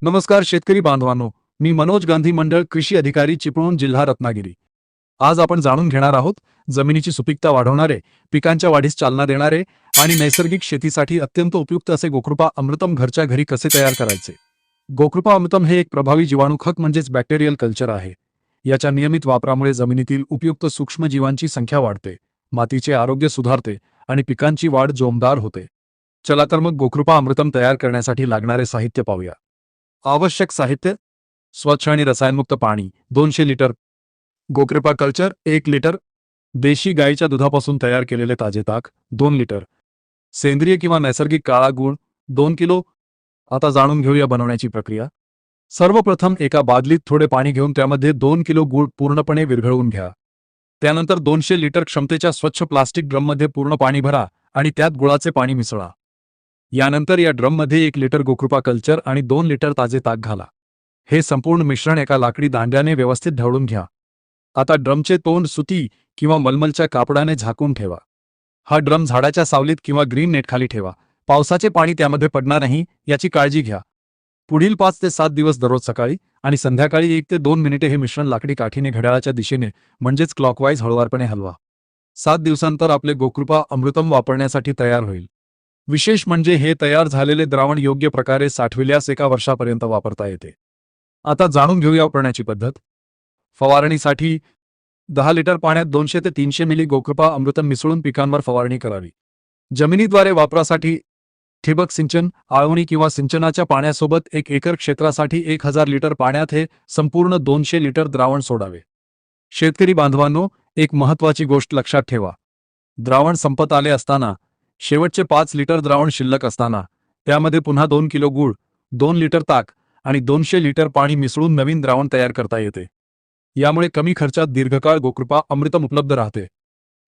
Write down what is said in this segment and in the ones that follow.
नमस्कार शेतकरी बांधवांनो, मी मनोज गांधी मंडळ कृषी अधिकारी चिपळूण जिल्हा रत्नागिरी। आज आपण जाणून घेणार आहोत जमिनीची सुपीकता वाढवणारे, पिकांच्या वाढीस चालना देणारे आणि नैसर्गिक शेतीसाठी अत्यंत उपयुक्त असे गोकृपा अमृतम घरच्या घरी कसे तयार करायचे। गोकृपा अमृतम हे एक प्रभावी जीवाणुखत म्हणजेच बॅक्टेरियल कल्चर आहे। याच्या नियमित वापरामुळे जमिनीतील उपयुक्त सूक्ष्मजीवांची संख्या वाढते, मातीचे आरोग्य सुधारते आणि पिकांची वाढ जोमदार होते। चला तर मग गोकृपा अमृतम तयार करण्यासाठी लागणारे साहित्य पाहूया। आवश्यक साहित्य: स्वच्छ आणि रसायनमुक्त पाणी 200 लिटर, गोकृपा कल्चर 1 लिटर, देशी गाईच्या दुधापासून तयार केलेले ताजे ताक 2 लिटर, सेंद्रिय किंवा नैसर्गिक काळा गूळ 2 किलो। आता जाणून घेऊया बनवण्याची प्रक्रिया। सर्वप्रथम एका बादलीत थोडे पाणी घेऊन त्यामध्ये 2 किलो गूळ पूर्णपणे विरघळवून घ्या। त्यानंतर 200 लिटर क्षमतेच्या स्वच्छ प्लास्टिक ड्रममध्ये पूर्ण पाणी भरा आणि त्यात गुळाचे पाणी मिसळा। यानंतर या ड्रममध्ये 1 लिटर गोकृपा कल्चर आणि 2 लिटर ताजे ताक घाला। हे संपूर्ण मिश्रण एका लाकडी दांड्याने व्यवस्थित ढवळून घ्या। आता ड्रमचे तोंड सुती किंवा मलमलच्या कापडाने झाकून ठेवा। हा ड्रम झाडाच्या सावलीत किंवा ग्रीन नेटखाली ठेवा। पावसाचे पाणी त्यामध्ये पडणार नाही याची काळजी घ्या। पुढील 5 ते 7 दिवस दररोज सकाळी आणि संध्याकाळी 1 ते 2 मिनिटे हे मिश्रण लाकडी काठीने घड्याळाच्या दिशेने म्हणजेच क्लॉकवाईज हळुवारपणे हलवा। 7 दिवसांतर आपले गोकृपा अमृतम वापरण्यासाठी तयार होईल। विशेष म्हणजे हे तयार झालेले द्रावण योग्य प्रकारे साठविल्यास 1 वर्षापर्यंत वापरता येते। आता जाणून घेऊया वापरण्याची पद्धत। फवारणीसाठी 10 लिटर पाण्यात 200 ते 300 मिली गोकृपा अमृतम मिसळून पिकांवर फवारणी करावी। जमिनीद्वारे वापरासाठी ठिबक सिंचन, आळवणी किंवा सिंचनाच्या पाण्यासोबत 1 एकर क्षेत्रासाठी 1000 लिटर पाण्यात हे संपूर्ण 200 लिटर द्रावण सोडावे। शेतकरी बांधवांनो, एक महत्त्वाची गोष्ट लक्षात ठेवा। द्रावण संपत आले असताना, शेवटचे 5 लिटर द्रावण शिल्लक असताना त्यामध्ये पुन्हा 2 किलो गूळ, 2 लिटर ताक आणि 200 लिटर पाणी मिसळून नवीन द्रावण तयार करता येते। यामुळे कमी खर्चात दीर्घकाळ गोकृपा अमृतम उपलब्ध राहते।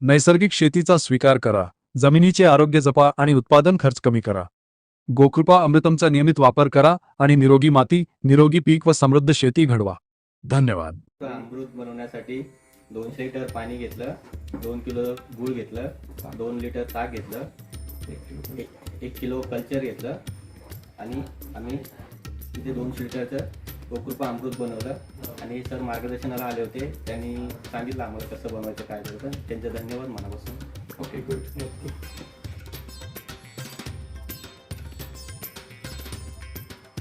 नैसर्गिक शेतीचा स्वीकार करा, जमिनीचे आरोग्य जपा आणि उत्पादन खर्च कमी करा। गोकृपा अमृतमचा नियमित वापर करा आणि निरोगी माती, निरोगी पीक व समृद्ध शेती घडवा। धन्यवाद। अमृत बनवण्यासाठी 200 लिटर पाणी घेतलं, 2 किलो गूळ घेतलं, 2 लिटर ताक घेतलं, 1 किलो कल्चर घेतलं आणि आम्ही तिथे 200 लिटरचं गोकृपा अमृत बनवलं आणि सर मार्गदर्शनाला आले होते। त्यांनी सांगितलं आम्हाला कसं बनवायचं, काय करायचं। त्यांचे धन्यवाद मनापासून। Okay, good.